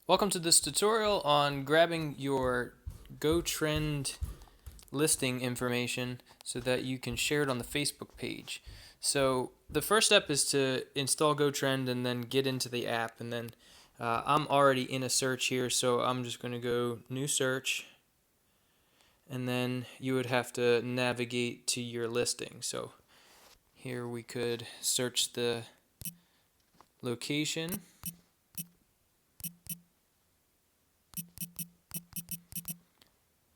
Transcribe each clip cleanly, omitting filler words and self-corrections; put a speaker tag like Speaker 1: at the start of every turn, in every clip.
Speaker 1: Welcome to this tutorial on grabbing your GoTrend listing information so that you can share it on the Facebook page. So the first step is to install GoTrend and then get into the app, and then I'm already in a search here, so I'm just going to go new search, and then you would have to navigate to your listing. So here we could search the location,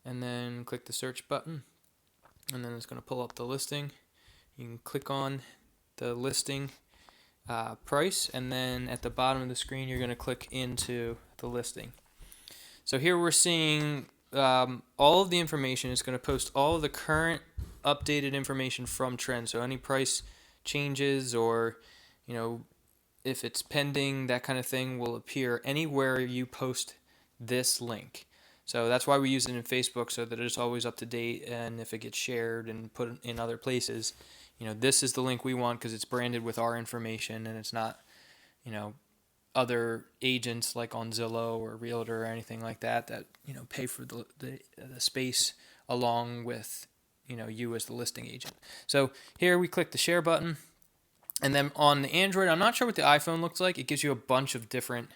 Speaker 1: and then click the search button, and then it's going to pull up the listing. You can click on the listing price, and then at the bottom of the screen you're going to click into the listing. So here we're seeing all of the information. It's going to post all of the current updated information from Trend, so any price changes or if it's pending, that kind of thing will appear anywhere you post this link. So that's why we use it in Facebook, so that it's always up to date, and if it gets shared and put in other places, this is the link we want because it's branded with our information, and it's not, other agents like on Zillow or Realtor or anything like that pay for the space along with you as the listing agent. So here we click the share button, and then on the Android, I'm not sure what the iPhone looks like. It gives you a bunch of different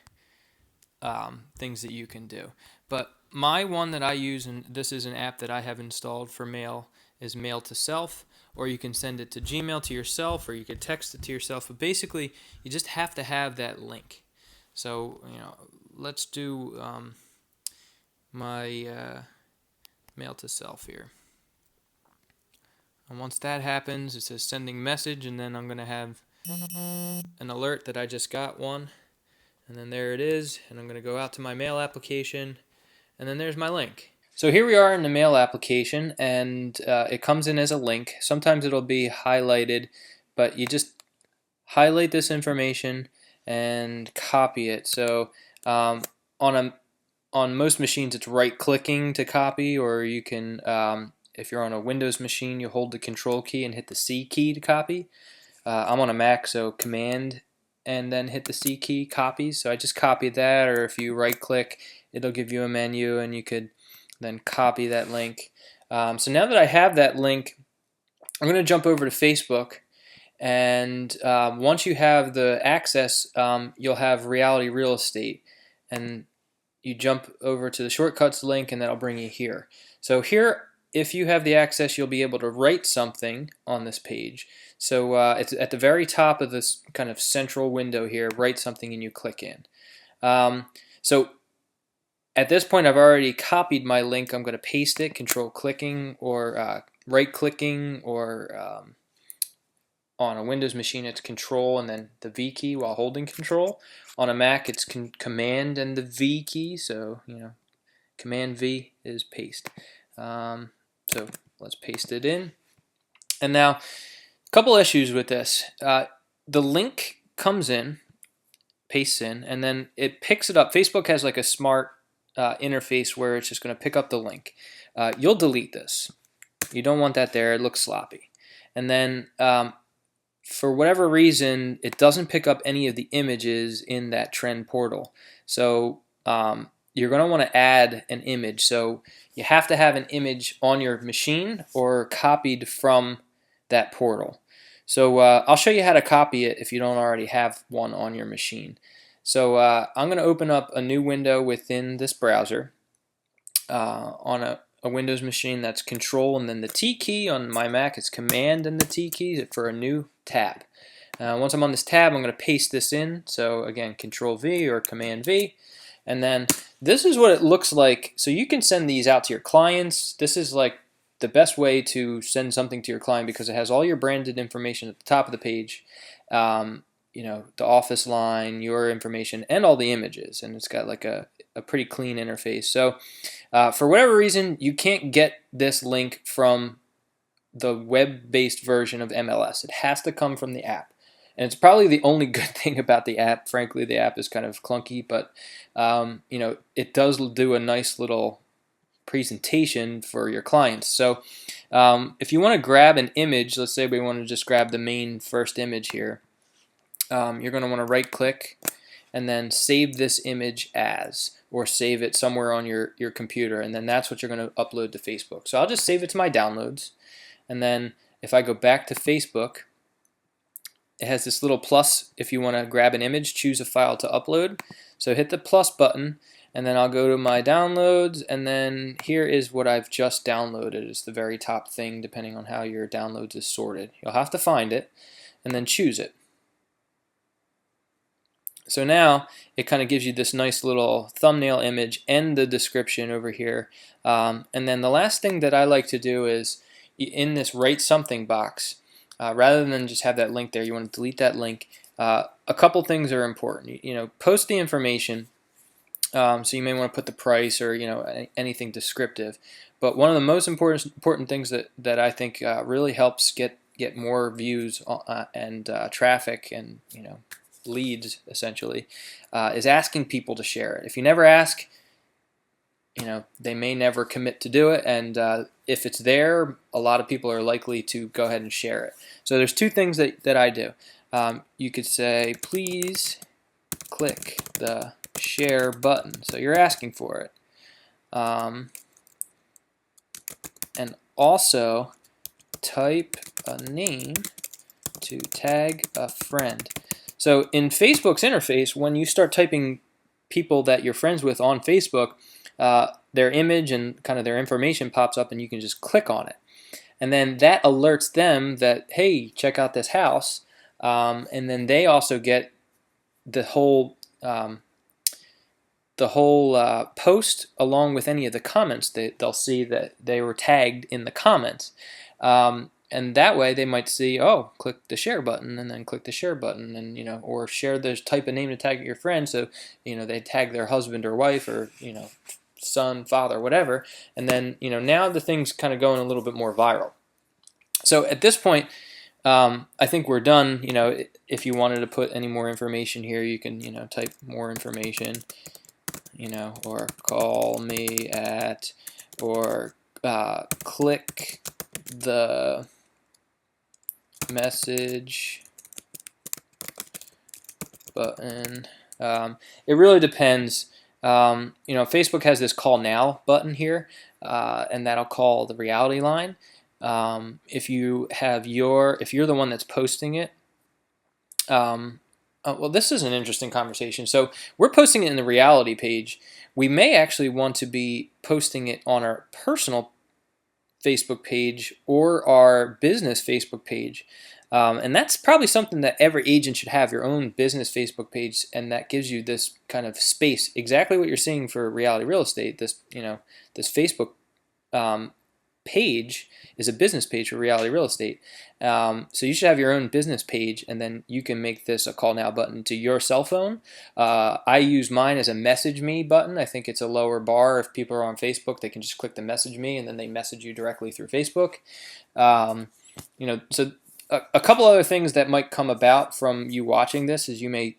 Speaker 1: things that you can do. But my one that I use, and this is an app that I have installed for mail, is Mail to Self, or you can send it to Gmail to yourself, or you could text it to yourself. But basically, you just have to have that link. So, let's do my Mail to Self here. And once that happens, it says sending message, and then I'm going to have an alert that I just got one. And then there it is, and I'm going to go out to my mail application, and then there's my link. So here we are in the mail application, and it comes in as a link. Sometimes it'll be highlighted, but you just highlight this information and copy it. So on most machines, it's right-clicking to copy, or you can, if you're on a Windows machine, you hold the Control key and hit the C key to copy. I'm on a Mac, so Command and then hit the C key, copy. So I just copied that, or if you right click, it'll give you a menu and you could then copy that link. So now that I have that link, I'm going to jump over to Facebook, and once you have the access, you'll have Reality Real Estate, and you jump over to the shortcuts link, and that'll bring you here. So here, if you have the access, you'll be able to write something on this page. So it's at the very top of this kind of central window here, write something, and you click in. So at this point, I've already copied my link. I'm going to paste it, control clicking, or right clicking, or on a Windows machine, it's control and then the V key while holding control. On a Mac, it's command and the V key. So, command V is paste. So let's paste it in. And now, a couple issues with this. The link comes in, pastes in, and then it picks it up. Facebook has like a smart interface where it's just going to pick up the link. You'll delete this. You don't want that there. It looks sloppy. And then for whatever reason, it doesn't pick up any of the images in that Trend portal. So you're going to want to add an image. So you have to have an image on your machine or copied from that portal. So I'll show you how to copy it if you don't already have one on your machine. So I'm going to open up a new window within this browser. On a Windows machine, that's Control and then the T key. On my Mac, it's Command and the T key for a new tab. Once I'm on this tab, I'm going to paste this in. So again, Control V or Command V. And then this is what it looks like. So you can send these out to your clients. This is like the best way to send something to your client because it has all your branded information at the top of the page. The office line, your information, and all the images. And it's got like a pretty clean interface. So for whatever reason, you can't get this link from the web-based version of MLS. It has to come from the app. And it's probably the only good thing about the app. Frankly, the app is kind of clunky, but it does do a nice little presentation for your clients. So if you want to grab an image, let's say we want to just grab the main first image here, you're going to want to right-click and then save this image as, or save it somewhere on your computer, and then that's what you're going to upload to Facebook. So I'll just save it to my downloads, and then if I go back to Facebook, it has this little plus. If you want to grab an image, choose a file to upload. So hit the plus button, and then I'll go to my downloads, and then here is what I've just downloaded. It's the very top thing, depending on how your downloads is sorted. You'll have to find it and then choose it. So now it kind of gives you this nice little thumbnail image and the description over here. And then the last thing that I like to do is in this write something box, rather than just have that link there, you want to delete that link. A couple things are important. Post the information. So you may want to put the price or anything descriptive. But one of the most important things that I think really helps get more views and traffic and leads essentially is asking people to share it. If you never ask, they may never commit to do it, and if it's there, a lot of people are likely to go ahead and share it. So there's two things that I do. You could say, please click the share button. So you're asking for it. And also type a name to tag a friend. So in Facebook's interface, when you start typing people that you're friends with on Facebook, their image and kind of their information pops up, and you can just click on it. And then that alerts them that, hey, check out this house. And then they also get the whole post along with any of the comments. They'll see that they were tagged in the comments. And that way they might see, oh, click the share button, and then click the share button, and or share this type of name to tag your friend. So they tag their husband or wife or son, father, whatever, and then now the thing's kind of going a little bit more viral. So at this point, I think we're done. If you wanted to put any more information here, you can type more information, or call me at, or click the message button. It really depends. Facebook has this call now button here, and that'll call the reality line. If you're the one that's posting it, well, this is an interesting conversation. So we're posting it in the reality page. We may actually want to be posting it on our personal Facebook page or our business Facebook page. And that's probably something that every agent should have, your own business Facebook page, and that gives you this kind of space, exactly what you're seeing for reality real estate. This Facebook page is a business page for reality real estate. So you should have your own business page, and then you can make this a call now button to your cell phone. I use mine as a message me button. I think it's a lower bar. If people are on Facebook, they can just click the message me, and then they message you directly through Facebook. So a couple other things that might come about from you watching this is you may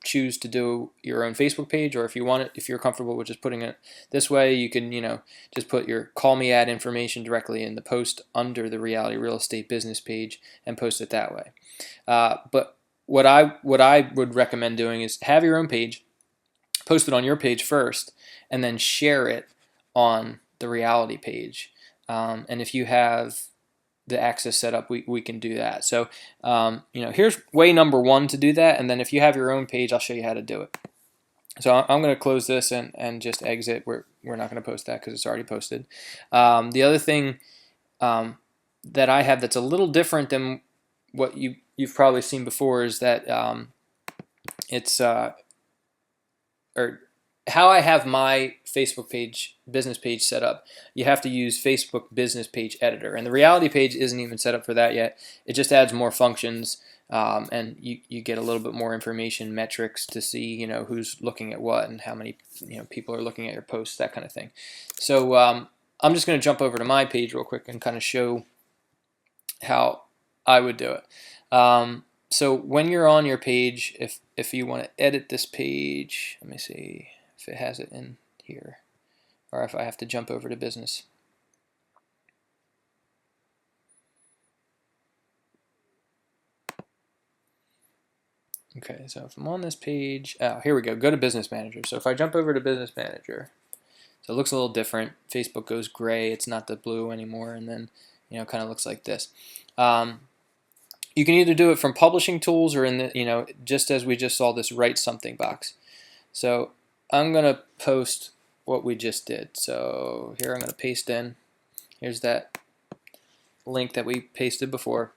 Speaker 1: choose to do your own Facebook page, or if you're comfortable with just putting it this way, you can just put your call me ad information directly in the post under the reality real estate business page and post it that way. But what I would recommend doing is have your own page, post it on your page first, and then share it on the reality page. And if you have the access set up, we can do that. So here's way number one to do that, and then if you have your own page, I'll show you how to do it. So I'm going to close this and just exit. We're not going to post that because it's already posted. The other thing that I have that's a little different than what you've probably seen before is that it's how I have my Facebook page, business page set up. You have to use Facebook Business Page Editor, and the reality page isn't even set up for that yet. It just adds more functions, and you get a little bit more information, metrics to see who's looking at what and how many people are looking at your posts, that kind of thing. So I'm just going to jump over to my page real quick and kind of show how I would do it. So when you're on your page, if you want to edit this page, let me see if it has it in here, or if I have to jump over to business. Okay, so if I'm on this page, oh, here we go to Business Manager. So if I jump over to Business Manager, so it looks a little different. Facebook goes gray, it's not the blue anymore, and then kind of looks like this. You can either do it from publishing tools or in the, just as we just saw this write something box. So I'm going to post what we just did. So here I'm going to paste in. Here's that link that we pasted before.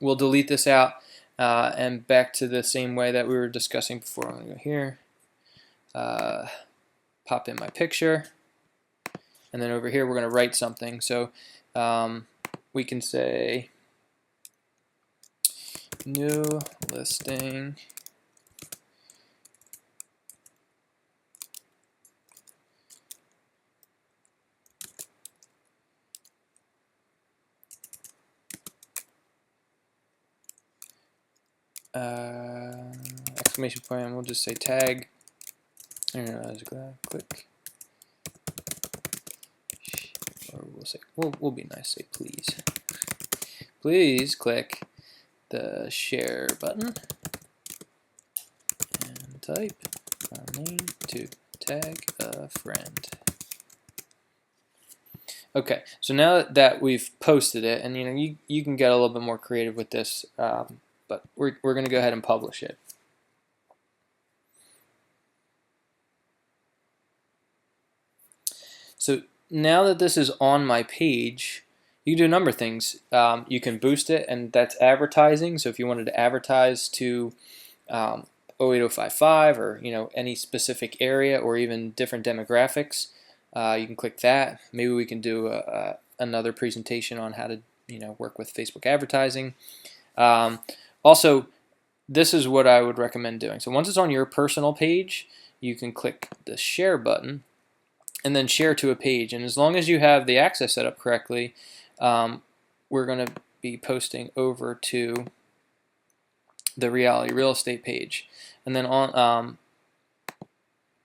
Speaker 1: We'll delete this out and back to the same way that we were discussing before. I'm going to go here, pop in my picture, and then over here we're going to write something. So we can say new listing exclamation point, and we'll just say tag, click, or we'll say, we'll be nice, say please click the share button and type our name to tag a friend. Okay, so now that we've posted it, and you can get a little bit more creative with this, but we're going to go ahead and publish it. So now that this is on my page, you can do a number of things. You can boost it, and that's advertising. So if you wanted to advertise to 08055 or any specific area or even different demographics, you can click that. Maybe we can do another presentation on how to work with Facebook advertising. Also, this is what I would recommend doing. So once it's on your personal page, you can click the share button and then share to a page. And as long as you have the access set up correctly, we're going to be posting over to the Reality Real Estate page. And then on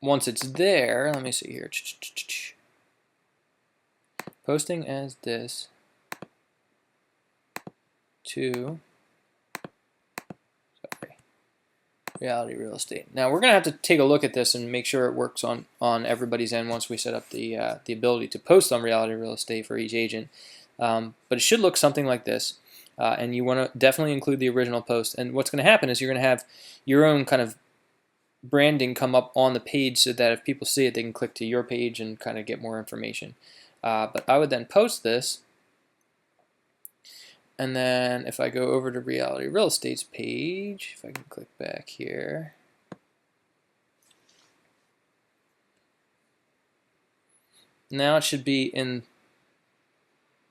Speaker 1: once it's there, let me see here. Posting as this to Reality Real Estate. Now we're going to have to take a look at this and make sure it works on everybody's end once we set up the ability to post on Reality Real Estate for each agent. But it should look something like this, and you want to definitely include the original post. And what's going to happen is you're going to have your own kind of branding come up on the page so that if people see it, they can click to your page and kind of get more information. But I would then post this. And then if I go over to Reality Real Estate's page, if I can click back here, now it should be in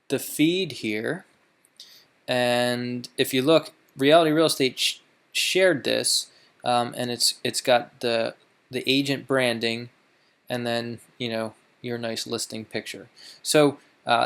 Speaker 1: the feed here. And if you look, Reality Real Estate shared this, and it's got the agent branding, and then your nice listing picture. So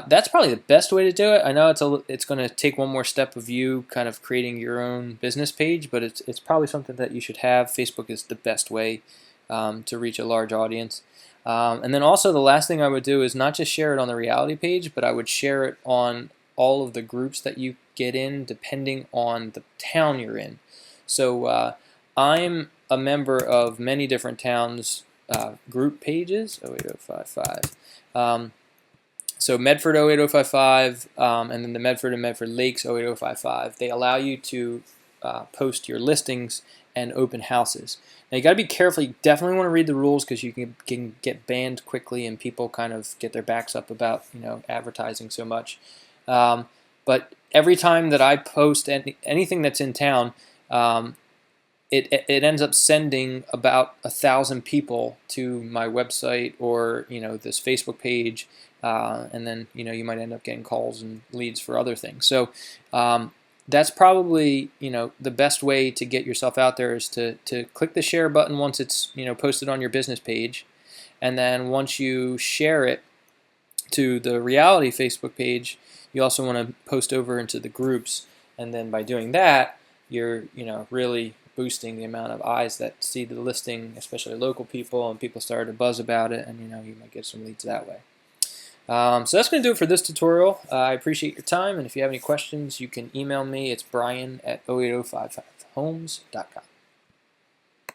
Speaker 1: that's probably the best way to do it. I know it's going to take one more step of you kind of creating your own business page, but it's probably something that you should have. Facebook is the best way to reach a large audience. And then also the last thing I would do is not just share it on the Reality page, but I would share it on all of the groups that you get in depending on the town you're in. So I'm a member of many different towns group pages, 08055. So Medford 08055, and then the Medford and Medford Lakes 08055, they allow you to post your listings and open houses. Now you got to be careful. You definitely want to read the rules because you can get banned quickly, and people kind of get their backs up about advertising so much. But every time that I post anything that's in town, it ends up sending about 1,000 people to my website or this Facebook page, and then you might end up getting calls and leads for other things. So that's probably the best way to get yourself out there is to click the share button once it's posted on your business page, and then once you share it to the Reality Facebook page, you also want to post over into the groups, and then by doing that, you're really boosting the amount of eyes that see the listing, especially local people, and people start to buzz about it, and you might get some leads that way. So that's going to do it for this tutorial. I appreciate your time, and if you have any questions, you can email me. It's brian@08055homes.com.